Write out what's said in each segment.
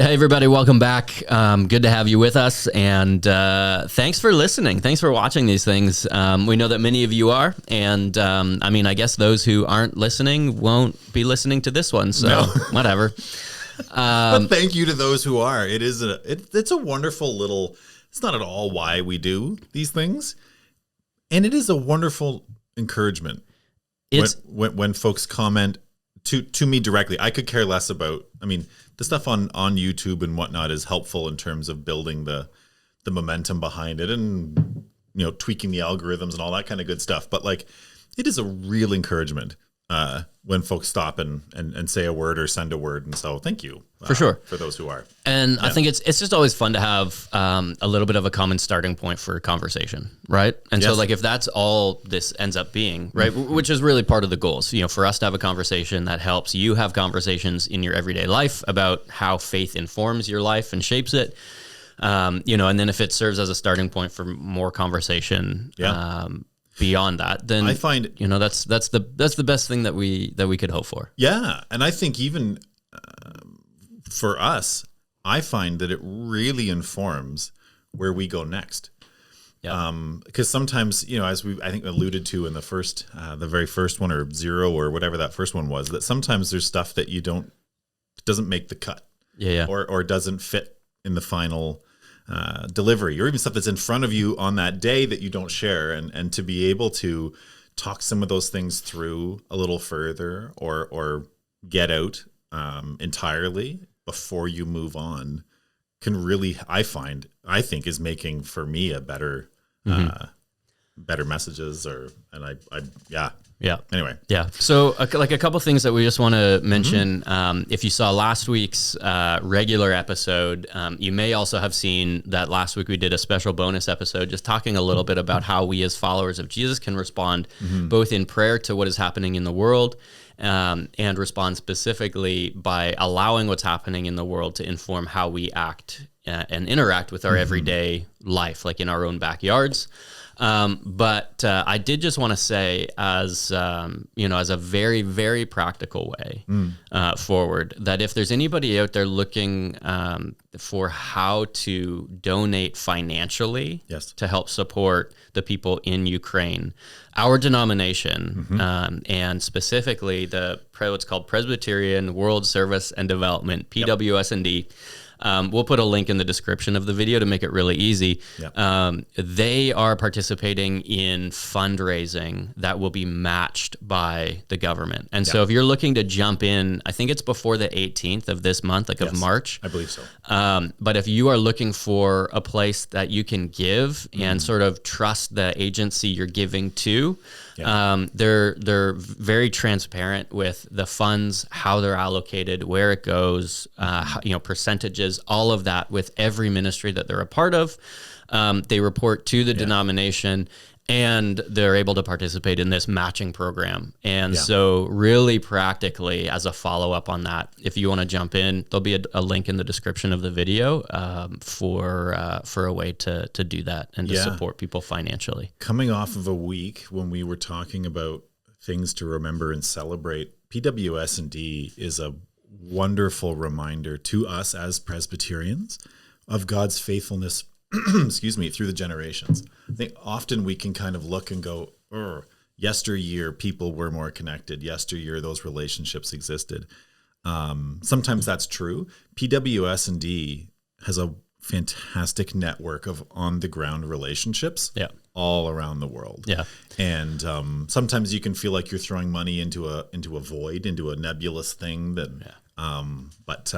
Hey, everybody, welcome back. Good to have you with us, and thanks for listening. Thanks for watching these things. We know that many of you are, and I guess those who aren't listening won't be listening to this one, so No. whatever. But thank you to those who are. It's a wonderful little, it's not at all why we do these things, and it is a wonderful encouragement when folks comment to me directly. I could care less about, the stuff on YouTube and whatnot is helpful in terms of building the momentum behind it and, tweaking the algorithms and all that kind of good stuff. But like, it is a real encouragement when folks stop and say a word or send a word. And so thank you for sure for those who are. And I think it's just always fun to have a little bit of a common starting point for conversation, right? And so like if that's all this ends up being, right, which is really part of the goals, for us to have a conversation that helps you have conversations in your everyday life about how faith informs your life and shapes it. And then if it serves as a starting point for more conversation, beyond that, then I find that's the best thing that we could hope for. Yeah, and I think even for us, I find that it really informs where we go next. Yeah, because sometimes as I think alluded to in the very first one, or zero, or whatever that first one was, that sometimes there's stuff that doesn't make the cut. Or doesn't fit in the final delivery, or even stuff that's in front of you on that day that you don't share, and to be able to talk some of those things through a little further, or get out entirely before you move on, can really, I think is making for me a better messages, Anyway. Yeah. So like a couple things that we just want to mention. If you saw last week's regular episode, you may also have seen that last week we did a special bonus episode just talking a little bit about how we as followers of Jesus can respond both in prayer to what is happening in the world, and respond specifically by allowing what's happening in the world to inform how we act and interact with our everyday life, like in our own backyards. But I did just want to say, as a very, very practical way forward, that if there's anybody out there looking for how to donate financially to help support the people in Ukraine, our denomination, and specifically what's called Presbyterian World Service and Development, PWS&D, we'll put a link in the description of the video to make it really easy. They are participating in fundraising that will be matched by the government. And so if you're looking to jump in, I think it's before the 18th of this month, of March. I believe so. But if you are looking for a place that you can give and sort of trust the agency you're giving to, they're very transparent with the funds, how they're allocated, where it goes, percentages, all of that with every ministry that they're a part of. They report to the denomination, and they're able to participate in this matching program. And so really practically, as a follow-up on that, if you want to jump in, there'll be a link in the description of the video for a way to do that and to support people financially. Coming off of a week when we were talking about things to remember and celebrate, PWS&D is a wonderful reminder to us as Presbyterians of God's faithfulness through the generations. I think often we can kind of look and go, yesteryear people were more connected. Yesteryear those relationships existed. Sometimes that's true. PWS&D has a fantastic network of on-the-ground relationships all around the world. And sometimes you can feel like you're throwing money into a void, into a nebulous thing. But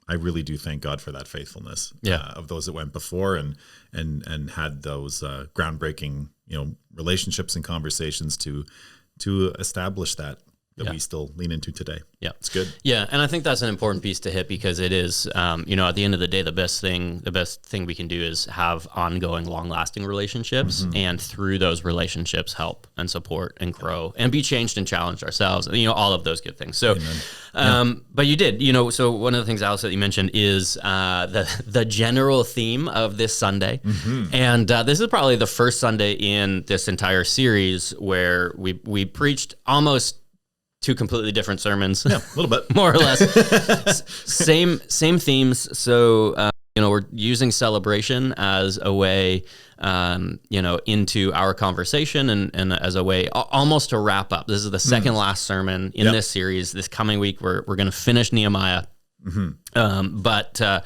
I really do thank God for that faithfulness of those that went before and had those groundbreaking relationships and conversations to establish that we still lean into today. It's good. Yeah, and I think that's an important piece to hit, because it is, at the end of the day, the best thing we can do is have ongoing, long-lasting relationships, and through those relationships, help and support and grow and be changed and challenged ourselves. All of those good things. So, but you did, so one of the things, Alice, that you mentioned is the general theme of this Sunday, and this is probably the first Sunday in this entire series where we preached almost two completely different sermons. Yeah, a little bit. More or less. Same themes. So, we're using celebration as a way, into our conversation and as a way almost to wrap up. This is the second last sermon in this series. This coming week, we're going to finish Nehemiah. But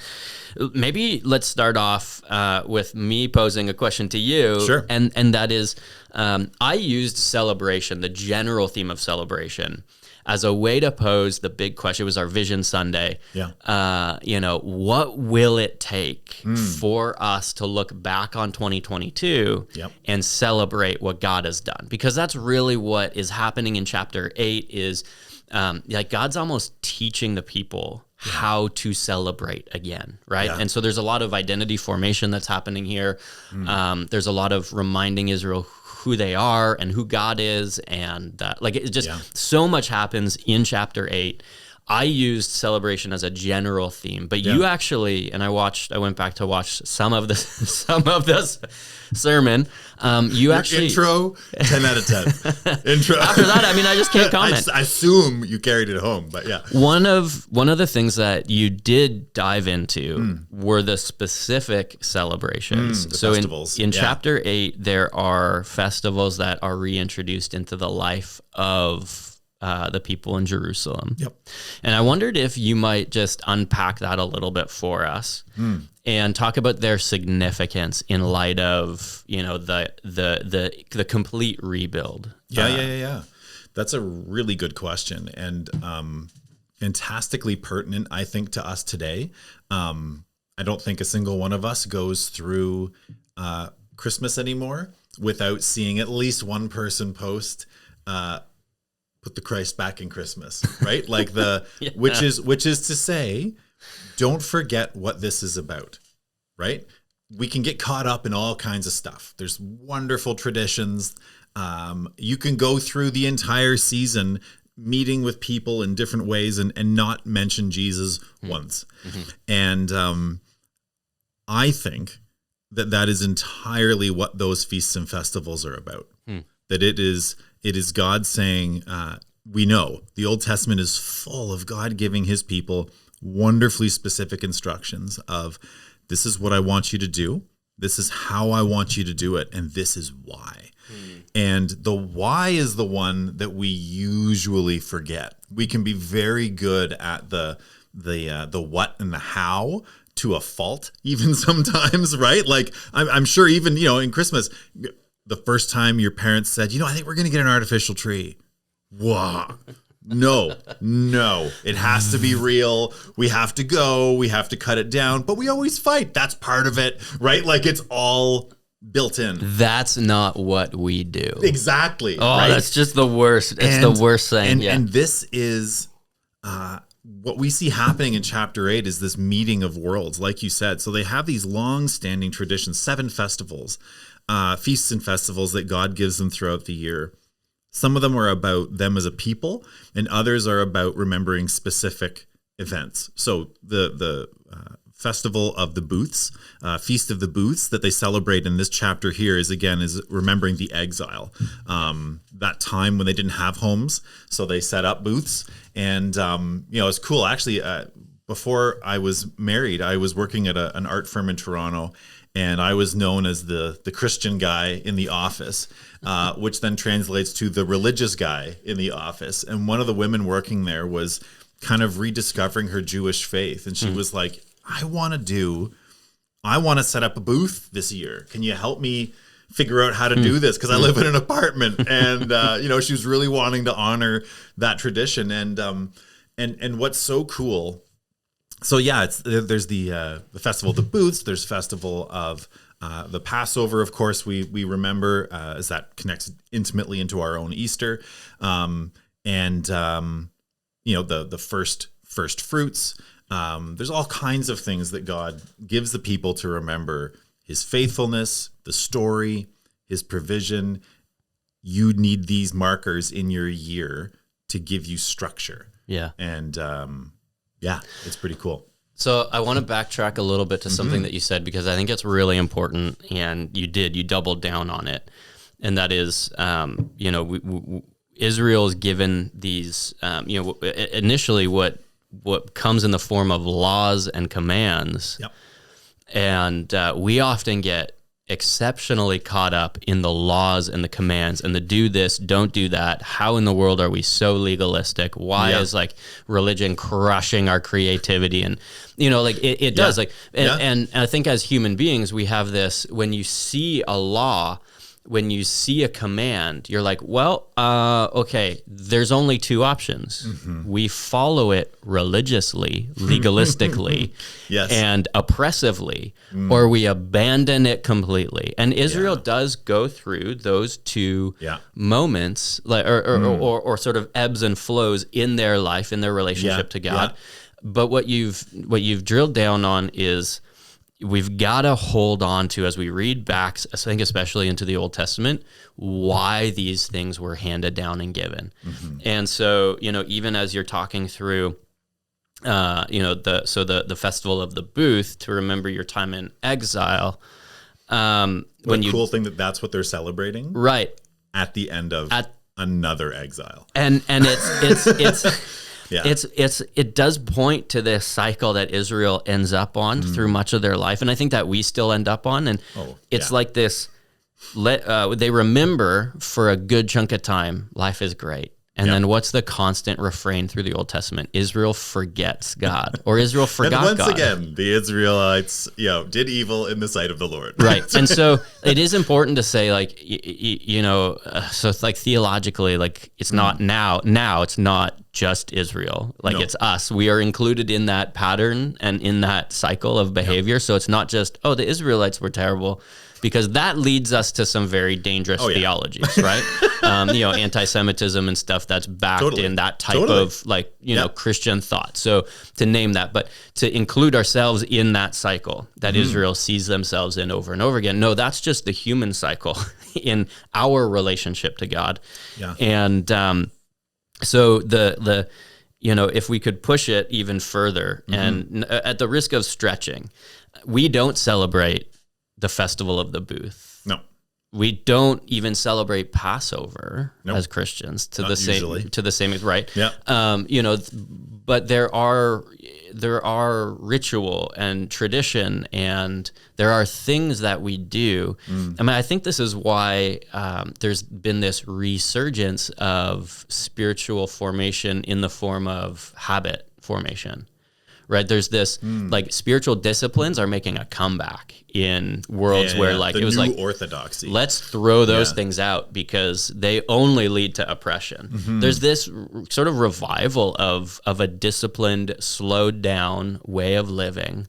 maybe let's start off with me posing a question to you. Sure. And that is, I used celebration, the general theme of celebration, as a way to pose the big question. It was our Vision Sunday. Yeah. What will it take for us to look back on 2022 and celebrate what God has done? Because that's really what is happening in chapter 8 is God's almost teaching the people how to celebrate again, right? Yeah. And so there's a lot of identity formation that's happening here. There's a lot of reminding Israel who they are and who God is, and so much happens in chapter 8. I used celebration as a general theme, but you actually, and I went back to watch some of this sermon. You actually intro 10 out of 10. Intro. After that, I just can't comment. I assume you carried it home, but yeah. One of the things that you did dive into were the specific celebrations. The so festivals. in chapter 8, there are festivals that are reintroduced into the life of the people in Jerusalem. Yep. And I wondered if you might just unpack that a little bit for us and talk about their significance in light of, the complete rebuild. Yeah. That's a really good question and fantastically pertinent, I think, to us today. I don't think a single one of us goes through Christmas anymore without seeing at least one person post put the Christ back in Christmas, right? Like which is to say, don't forget what this is about, right? We can get caught up in all kinds of stuff. There's wonderful traditions. You can go through the entire season meeting with people in different ways and not mention Jesus once. And I think that is entirely what those feasts and festivals are about. That it is God saying, we know the Old Testament is full of God giving his people wonderfully specific instructions of, this is what I want you to do. This is how I want you to do it. And this is why. And the why is the one that we usually forget. We can be very good at the what and the how to a fault, even sometimes, right? Like I'm sure even, in Christmas, the first time your parents said, I think we're going to get an artificial tree. Wow. No, it has to be real. We have to go, we have to cut it down, but we always fight. That's part of it, right? Like it's all built in. That's not what we do. Exactly. Oh, right? That's just the worst. It's the worst thing. And this is what we see happening in chapter 8 is this meeting of worlds, like you said. So they have these long-standing traditions, 7 festivals, feasts and festivals that God gives them throughout the year. Some of them are about them as a people, and others are about remembering specific events. So the Festival of the Booths, Feast of the Booths that they celebrate in this chapter here is remembering the exile, that time when they didn't have homes. So they set up booths, and it's cool. Actually, before I was married, I was working at an art firm in Toronto, and I was known as the Christian guy in the office, which then translates to the religious guy in the office. And one of the women working there was kind of rediscovering her Jewish faith. And she was like, I want to set up a booth this year. Can you help me figure out how to do this? Because I live in an apartment. And, she was really wanting to honor that tradition. And what's so cool. So yeah, there's the Festival of the Booths. There's Festival of the Passover, of course, we remember as that connects intimately into our own Easter. The first fruits. There's all kinds of things that God gives the people to remember: his faithfulness, the story, his provision. You need these markers in your year to give you structure. Yeah. And it's pretty cool. So I want to backtrack a little bit to something that you said, because I think it's really important, and you doubled down on it. And that is, Israel is given these, initially what comes in the form of laws and commands. Yep. And we often get exceptionally caught up in the laws and the commands and the do this, don't do that. How in the world are we so legalistic? Why is like religion crushing our creativity? And, it does. And I think as human beings, we have this, when you see a law, when you see a command, you're like, well, okay, there's only two options. Mm-hmm. We follow it religiously, legalistically, and oppressively, or we abandon it completely. And Israel does go through those two moments, or sort of ebbs and flows in their life, in their relationship to God. But what you've drilled down on is, we've got to hold on to, as we read back, I think especially into the Old Testament, why these things were handed down and given. Mm-hmm. And so, even as you're talking through, the festival of the booth, to remember your time in exile. Cool thing that's what they're celebrating, right? At the end of another exile, and it's. Yeah. It does point to this cycle that Israel ends up on through much of their life, and I think that we still end up on. And it's like this: they remember for a good chunk of time, life is great, and then what's the constant refrain through the Old Testament? Israel forgets God, or Israel forgot God. And once again, the Israelites, did evil in the sight of the Lord. Right, and so it is important to say, like, so it's like theologically, like it's not now it's not just Israel, it's us. We are included in that pattern and in that cycle of behavior. So it's not just, the Israelites were terrible, because that leads us to some very dangerous theologies, right? Anti-Semitism and stuff that's backed in that type of Christian thought. So to name that, but to include ourselves in that cycle that Israel sees themselves in over and over again. No, that's just the human cycle in our relationship to God. Yeah. And so the if we could push it even further, and at the risk of stretching, we don't celebrate the festival of the booth. No. We don't even celebrate Passover as Christians to the same, right? Yeah. But there are ritual and tradition, and there are things that we do. I mean, I think this is why there's been this resurgence of spiritual formation in the form of habit formation. Right, there's this spiritual disciplines are making a comeback in worlds where it was like orthodoxy. Let's throw those things out because they only lead to oppression. Mm-hmm. There's this sort of revival of a disciplined, slowed down way of living,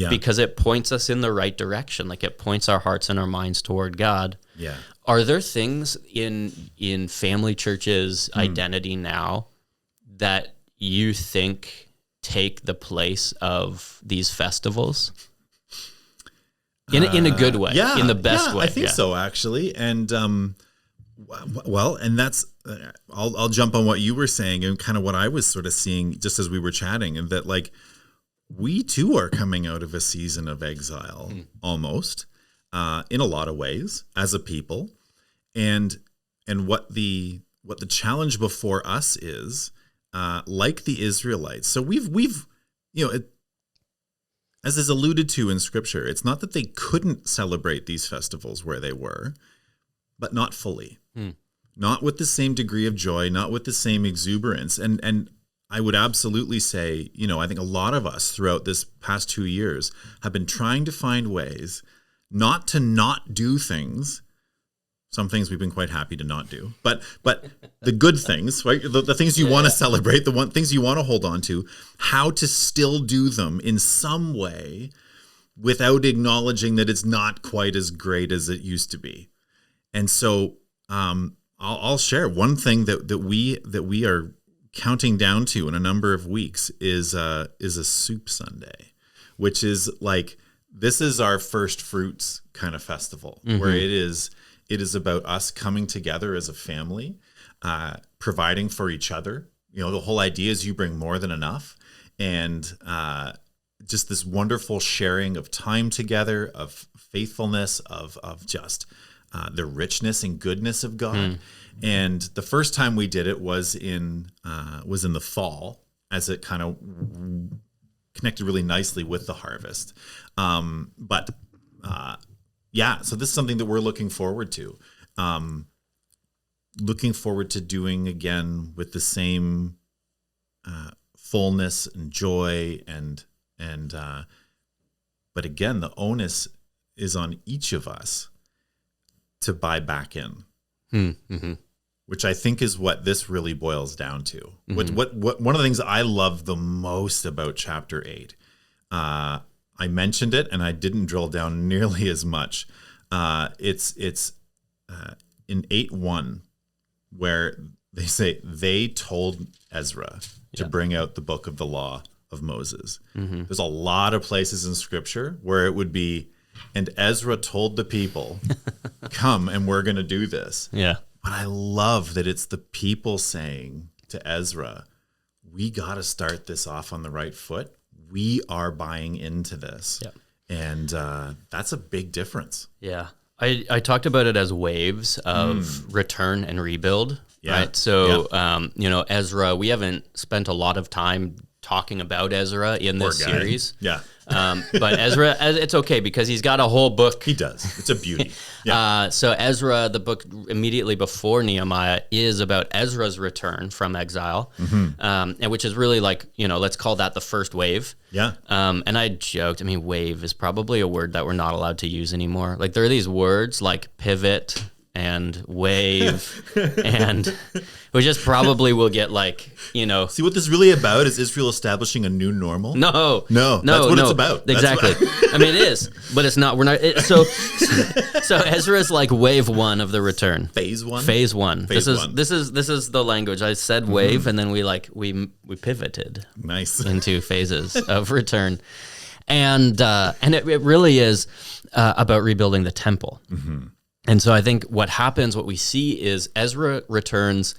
because it points us in the right direction. Like, it points our hearts and our minds toward God. Yeah. Are there things in family churches' identity now that you think take the place of these festivals in a good way, in the best way? I think so, actually. And and that's I'll jump on what you were saying and kind of what I was sort of seeing just as we were chatting, and that we too are coming out of a season of exile almost in a lot of ways as a people, and what the challenge before us is. Like the Israelites. So we've as is alluded to in Scripture, it's not that they couldn't celebrate these festivals where they were, but not fully. Not with the same degree of joy, not with the same exuberance. And I would absolutely say, I think a lot of us throughout this past 2 years have been trying to find ways not to not do things. Some things we've been quite happy to not do, but the good things, right? The things you want to celebrate, things you want to hold on to, how to still do them in some way without acknowledging that it's not quite as great as it used to be. And so I'll share one thing that we are counting down to in a number of weeks is a soup Sunday, which is this is our first fruits kind of festival, where it is about us coming together as a family, providing for each other. The whole idea is you bring more than enough, and just this wonderful sharing of time together, of faithfulness, of just the richness and goodness of God. And the first time we did it was in the fall, as it kind of connected really nicely with the harvest. So this is something that we're looking forward to. Looking forward to doing again with the same fullness and joy and but again, the onus is on each of us to buy back in, which I think is what this really boils down to. What one of the things I love the most about chapter 8, I mentioned it and I didn't drill down nearly as much. It's in 8:1 where they say they told Ezra to bring out the book of the law of Moses. There's a lot of places in scripture where it would be, and Ezra told the people, come and we're going to do this. Yeah. But I love that it's the people saying to Ezra, we got to start this off on the right foot. We are buying into this. Yep. And that's a big difference. Yeah. I talked about it as waves of return and rebuild. Yeah. Right. So, Ezra, we haven't spent a lot of time talking about Ezra in this series. Yeah. But Ezra, it's okay because he's got a whole book. He does. It's a beauty. Yeah. So Ezra, the book immediately before Nehemiah, is about Ezra's return from exile, and which is really like, let's call that the first wave. Yeah. And I joked, wave is probably a word that we're not allowed to use anymore. Like there are these words like pivot and wave, and we just probably will get See what this is really about is Israel establishing a new normal. No, that's what it's about. Exactly. It is, but it's not. We're not. So Ezra is like wave 1 of the return. Phase 1. This is the language. I said wave, and then we pivoted. Nice. Into phases of return, and it really is about rebuilding the temple. And so I think what we see is Ezra returns,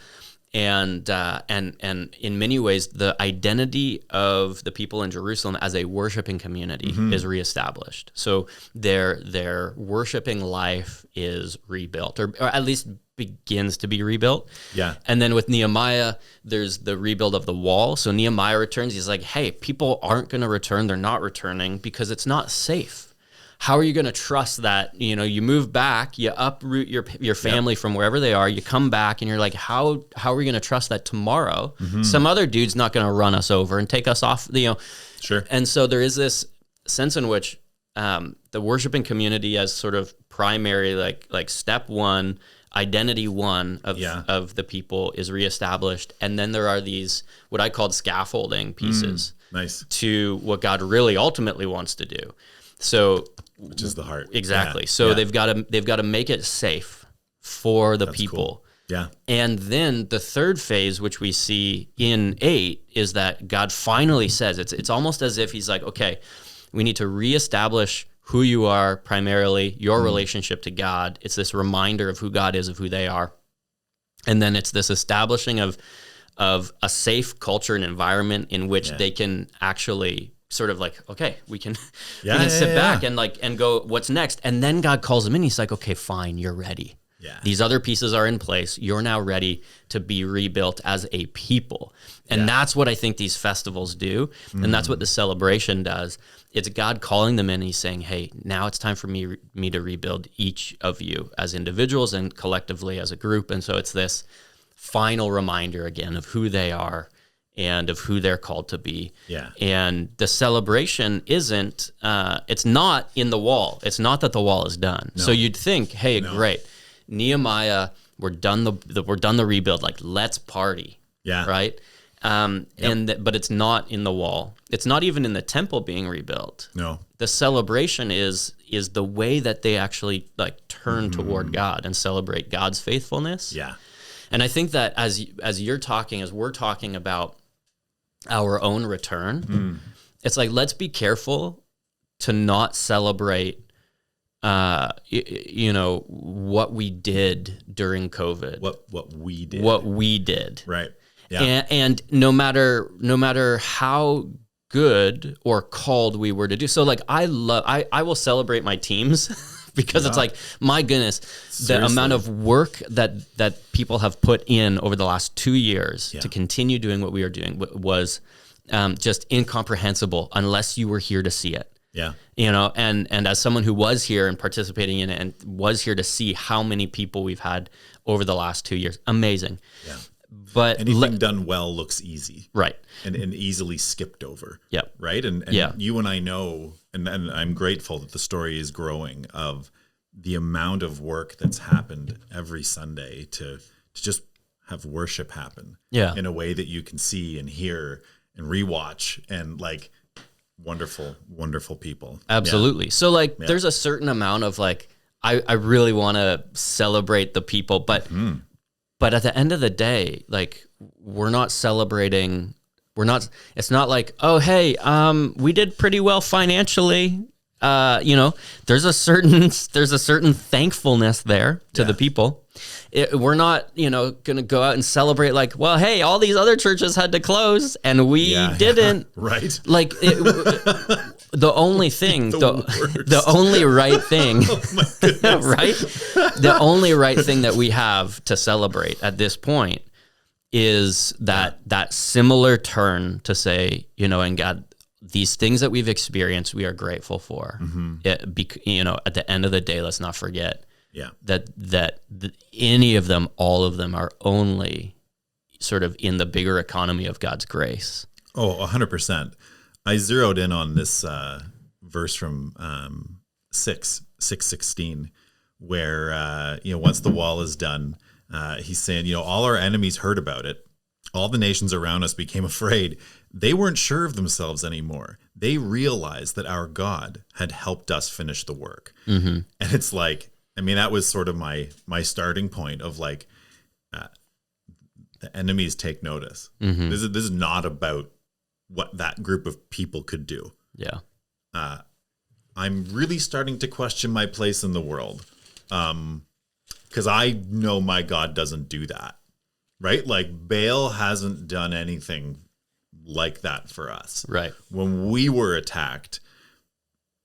and in many ways, the identity of the people in Jerusalem as a worshiping community is reestablished. So their worshiping life is rebuilt, or at least begins to be rebuilt. Yeah. And then with Nehemiah, there's the rebuild of the wall. So Nehemiah returns. He's like, hey, people aren't going to return. They're not returning because it's not safe. How are you going to trust that, you move back, you uproot your family from wherever they are, you come back and you're like, how are we going to trust that tomorrow some other dude's not going to run us over and take us off, Sure. And so there is this sense in which the worshiping community as sort of primary, like step 1, identity 1 of the people is reestablished. And then there are these, what I called scaffolding pieces nice. To what God really ultimately wants to do. So, which is the heart. Exactly. Yeah. So they've got to make it safe for the people. Cool. Yeah. And then the third phase, which we see in 8, is that God finally says, it's almost as if he's like, okay, we need to reestablish who you are primarily, your relationship to God. It's this reminder of who God is, of who they are. And then it's this establishing of a safe culture and environment in which they can actually sort of like, okay, we can sit back and go, what's next? And then God calls them in. He's like, okay, fine, you're ready. Yeah. These other pieces are in place. You're now ready to be rebuilt as a people. And that's what I think these festivals do. And that's what the celebration does. It's God calling them in. And he's saying, hey, now it's time for me to rebuild each of you as individuals and collectively as a group. And so it's this final reminder again of who they are and of who they're called to be. Yeah. And the celebration isn't, it's not in the wall. It's not that the wall is done. No. So you'd think, hey, great, Nehemiah, we're done the rebuild. Like, let's party. Yeah. Right. But it's not in the wall. It's not even in the temple being rebuilt. No. The celebration is the way that they actually turn toward God and celebrate God's faithfulness. Yeah. And I think that as we're talking about our own return, it's like, let's be careful to not celebrate, what we did during COVID. What we did. Right. Yeah. And no matter how good or called we were to do. So I will celebrate my teams because it's like, my goodness, Seriously. the amount of work that people have put in over the last 2 years to continue doing what we are doing was just incomprehensible unless you were here to see it. Yeah. And as someone who was here and participating in it and was here to see how many people we've had over the last 2 years, amazing. Yeah. But anything done well looks easy. Right. And easily skipped over. Yep. Right. And you and I know, and I'm grateful that the story is growing of the amount of work that's happened every Sunday to just have worship happen in a way that you can see and hear and rewatch and like wonderful, wonderful people. Absolutely. Yeah. So like there's a certain amount of like, I really want to celebrate the people, but at the end of the day, like we're not celebrating. It's not like, oh, hey, we did pretty well financially. There's a certain thankfulness there to the people. We're not, going to go out and celebrate like, well, hey, all these other churches had to close and we didn't. Right. Like the only thing, the only right thing, right? The only right thing that we have to celebrate at this point is that similar turn to say, and God, these things that we've experienced, we are grateful for. At the end of the day, let's not forget that any of them, all of them are only sort of in the bigger economy of God's grace. Oh, 100%. I zeroed in on this verse from 6:16, where, once the wall is done, he's saying, all our enemies heard about it. All the nations around us became afraid. They weren't sure of themselves anymore. They realized that our God had helped us finish the work. And it's like, that was sort of my starting point of like, the enemies take notice. This is not about what that group of people could do. Yeah. I'm really starting to question my place in the world. Because I know my God doesn't do that, right? Like Baal hasn't done anything like that for us. Right. When we were attacked,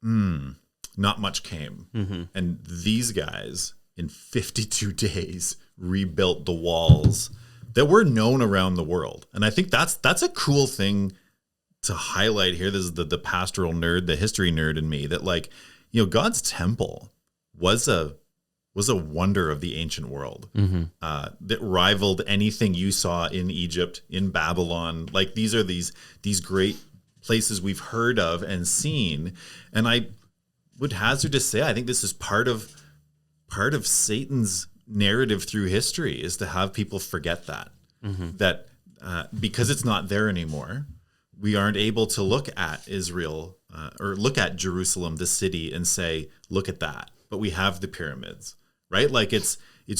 not much came. And these guys in 52 days rebuilt the walls that were known around the world. And I think that's a cool thing to highlight here. This is the pastoral nerd, the history nerd in me, that like, God's temple was a wonder of the ancient world that rivaled anything you saw in Egypt, in Babylon. Like these are these great places we've heard of and seen. And I would hazard to say, I think this is part of Satan's narrative through history, is to have people forget that, that because it's not there anymore, we aren't able to look at Israel or look at Jerusalem, the city, and say, look at that. But we have the pyramids. Right? Like it's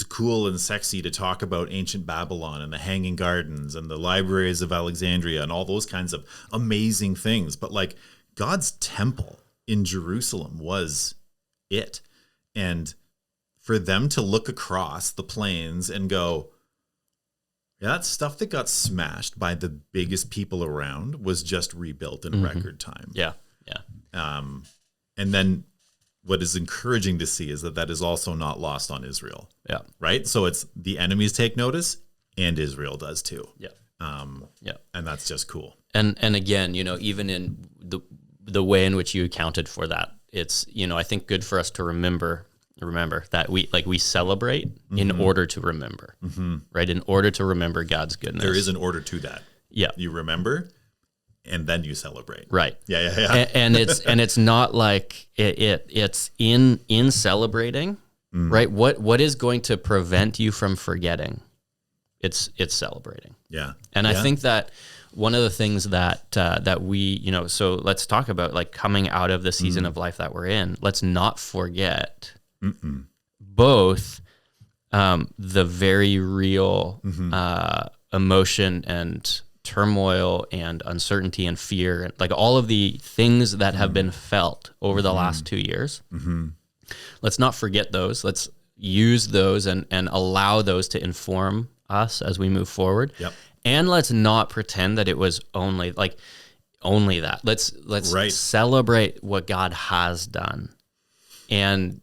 cool and sexy to talk about ancient Babylon and the Hanging Gardens and the libraries of Alexandria and all those kinds of amazing things. But like God's temple in Jerusalem was it. And for them to look across the plains and go, that stuff that got smashed by the biggest people around was just rebuilt in record time. Yeah. Yeah. And then what is encouraging to see is that is also not lost on Israel. Yeah. Right. So it's the enemies take notice and Israel does too. Yeah. And that's just cool. And again, even in the way in which you accounted for that, it's, I think good for us to remember that we celebrate in order to remember, right? In order to remember God's goodness. There is an order to that. Yeah. You remember and then you celebrate. Right. Yeah. And it's not like it's in celebrating, right? What is going to prevent you from forgetting? It's celebrating. Yeah. And I think that one of the things that we, so let's talk about like coming out of the season of life that we're in. Let's not forget both the very real emotion and turmoil and uncertainty and fear, and like all of the things that have been felt over the last 2 years. Let's not forget those. Let's use those and allow those to inform us as we move forward. Yep. And let's not pretend that it was only that. Let's celebrate what God has done and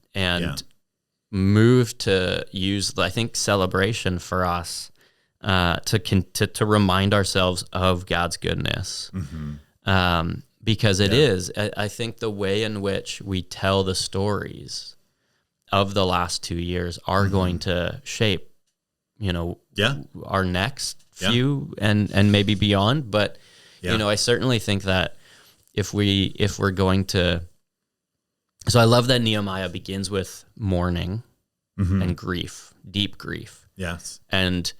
move to use, I think, celebration for us to remind ourselves of God's goodness. Because it is, I think the way in which we tell the stories of the last 2 years are going to shape, our next few and maybe beyond. But, I certainly think that if we're going to, so I love that Nehemiah begins with mourning and grief, deep grief. Yes. And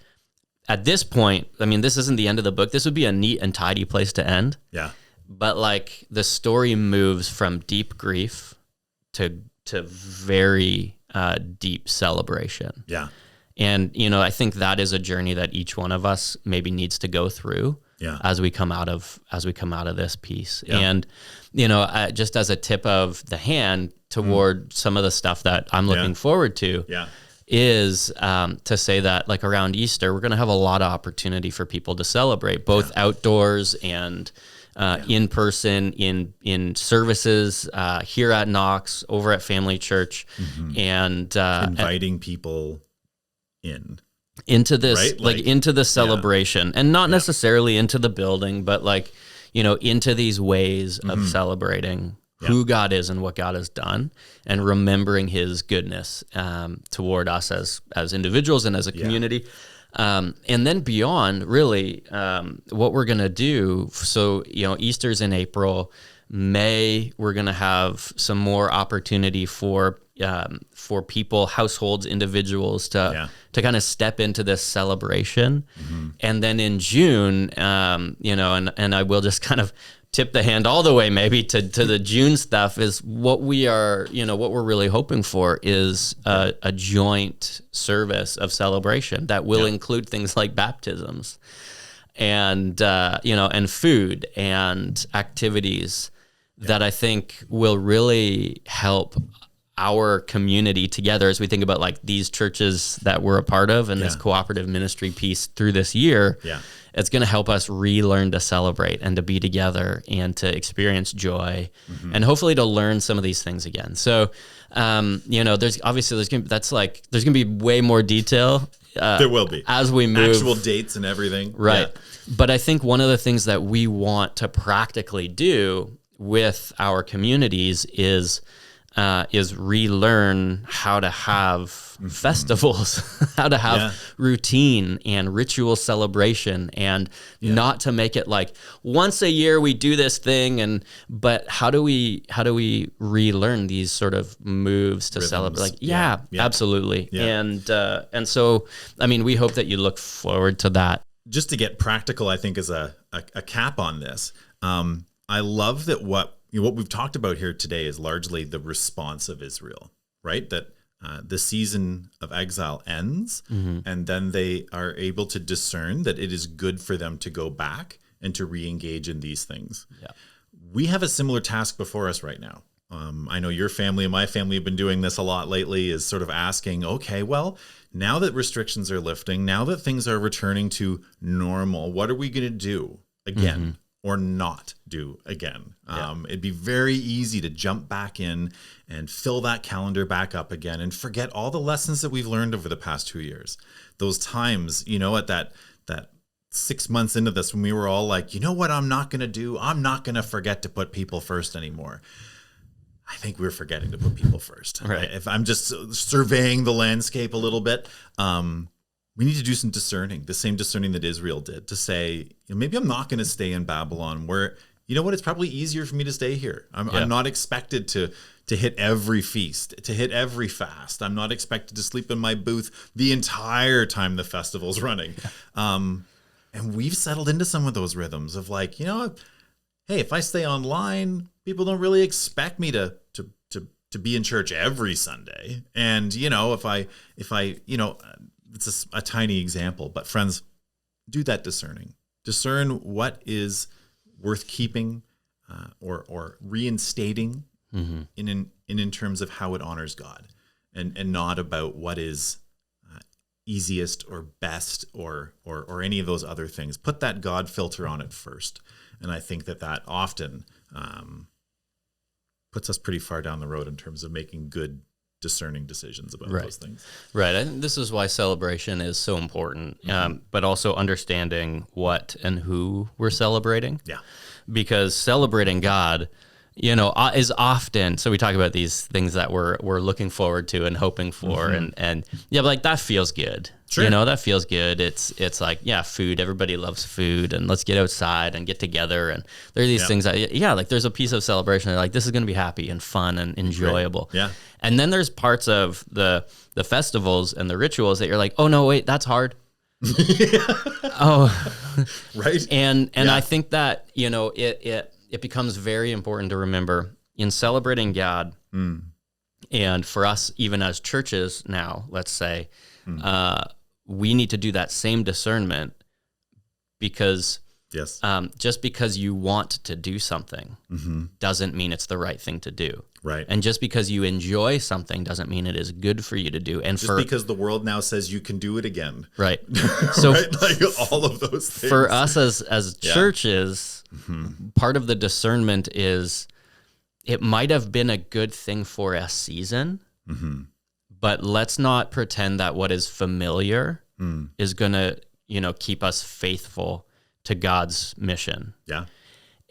at this point, I mean, this isn't the end of the book. This would be a neat and tidy place to end. Yeah. But like the story moves from deep grief to very deep celebration. Yeah. And, I think that is a journey that each one of us maybe needs to go through as we come out of this piece. Yeah. And, just as a tip of the hand toward some of the stuff that I'm looking forward to is to say that like around Easter, we're going to have a lot of opportunity for people to celebrate, both outdoors and in person, in services here at Knox, over at Family Church, and inviting people into this, right? like into the celebration, and not necessarily into the building, but like, into these ways of celebrating who God is and what God has done, and remembering His goodness toward us as individuals and as a community. And then beyond, really, what we're going to do, so, Easter's in April. May, we're going to have some more opportunity for people, households, individuals to kind of step into this celebration. And then in June, and I will just kind of tip the hand all the way maybe to the June stuff, is what we are, what we're really hoping for is a joint service of celebration that will include things like baptisms and, and food and activities that I think will really help our community together as we think about like these churches that we're a part of and this cooperative ministry piece through this year. It's going to help us relearn to celebrate and to be together and to experience joy and hopefully to learn some of these things again. So, there's going to be way more detail. There will be as we move, actual dates and everything. Right. But I think one of the things that we want to practically do with our communities is relearn how to have festivals, how to have routine and ritual celebration, and not to make it like once a year we do this thing, but how do we relearn these sort of moves to celebrate? Like, absolutely. And so, I mean, we hope that you look forward to that. Just to get practical, I think is a cap on this. I love that what we've talked about here today is largely the response of Israel, right? That the season of exile ends, and then they are able to discern that it is good for them to go back and to re-engage in these things. We have a similar task before us right now. I know your family and my family have been doing this a lot lately, is sort of asking, okay, well, now that restrictions are lifting, now that things are returning to normal, what are we going to do again? Or not do again. It'd be very easy to jump back in and fill that calendar back up again and forget all the lessons that we've learned over the past 2 years. Those times, at that 6 months into this, when we were all like, you know what I'm not going to do? I'm not going to forget to put people first anymore. I think we're forgetting to put people first. Right. If I'm just surveying the landscape a little bit, we need to do some discerning, the same discerning that Israel did, to say, maybe I'm not going to stay in Babylon, where, it's probably easier for me to stay here. I'm not expected to hit every feast, to hit every fast. I'm not expected to sleep in my booth the entire time the festival's running. And we've settled into some of those rhythms of like, hey, if I stay online, people don't really expect me to be in church every Sunday. And, if I it's a tiny example, but friends, do that discerning. Discern what is worth keeping or reinstating in terms of how it honors God, and not about what is easiest or best or any of those other things. Put that God filter on it first, and I think that often puts us pretty far down the road in terms of making good, discerning decisions about those things. Right. I think this is why celebration is so important, but also understanding what and who we're celebrating. Yeah. Because celebrating God, is often, so we talk about these things that we're looking forward to and hoping for, and but like that feels good. Sure. That feels good. It's like, food. Everybody loves food, and let's get outside and get together. And there are these things that, like there's a piece of celebration. Like this is going to be happy and fun and enjoyable. Great. Yeah. And then there's parts of the festivals and the rituals that you're like, oh no, wait, that's hard. Right. And I think that, it becomes very important to remember in celebrating God, and for us, even as churches now, let's say, we need to do that same discernment, because just because you want to do something doesn't mean it's the right thing to do. Right. And just because you enjoy something doesn't mean it is good for you to do. And just because the world now says you can do it again. Right. So right? Like all of those things. For us as churches, part of the discernment is it might have been a good thing for a season, but let's not pretend that what is familiar is going to, keep us faithful to God's mission. Yeah.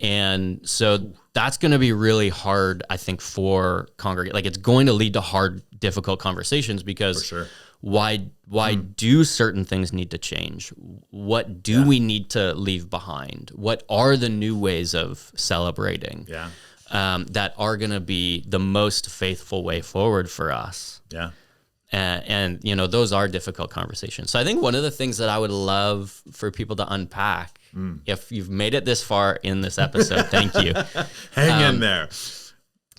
And so that's going to be really hard, I think, for congregate. Like it's going to lead to hard, difficult conversations, because why do certain things need to change? What do we need to leave behind? What are the new ways of celebrating that are going to be the most faithful way forward for us? Yeah. And those are difficult conversations. So I think one of the things that I would love for people to unpack, if you've made it this far in this episode, thank you. Hang in there.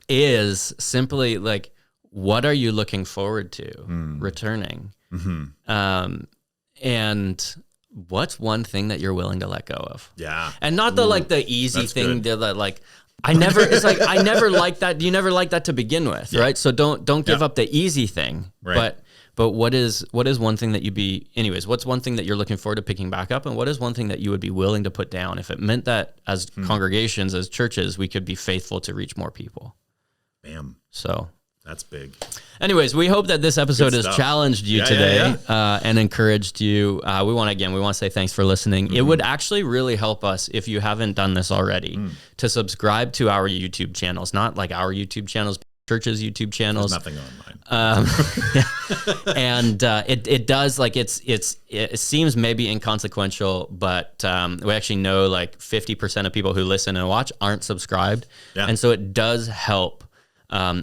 Is simply like, what are you looking forward to returning? And what's one thing that you're willing to let go of? Yeah. And not the easy thing that like, I never like that. You never like that to begin with, right? So don't give up the easy thing. Right. But what is one thing that what's one thing that you're looking forward to picking back up? And what is one thing that you would be willing to put down if it meant that as congregations, as churches, we could be faithful to reach more people? Bam. So that's big. Anyways, we hope that this episode has challenged you today and encouraged you. We want to say thanks for listening. It would actually really help us if you haven't done this already to subscribe to our YouTube channels, not like our YouTube channels, but church's YouTube channels. There's nothing on mine. And it does, like it seems maybe inconsequential, but we actually know like 50% of people who listen and watch aren't subscribed. Yeah. And so it does help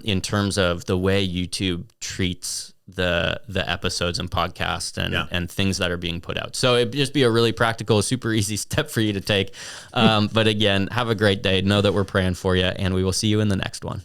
in terms of the way YouTube treats the episodes and podcasts and things that are being put out. So it'd just be a really practical, super easy step for you to take. But again, have a great day. Know that we're praying for you, and we will see you in the next one.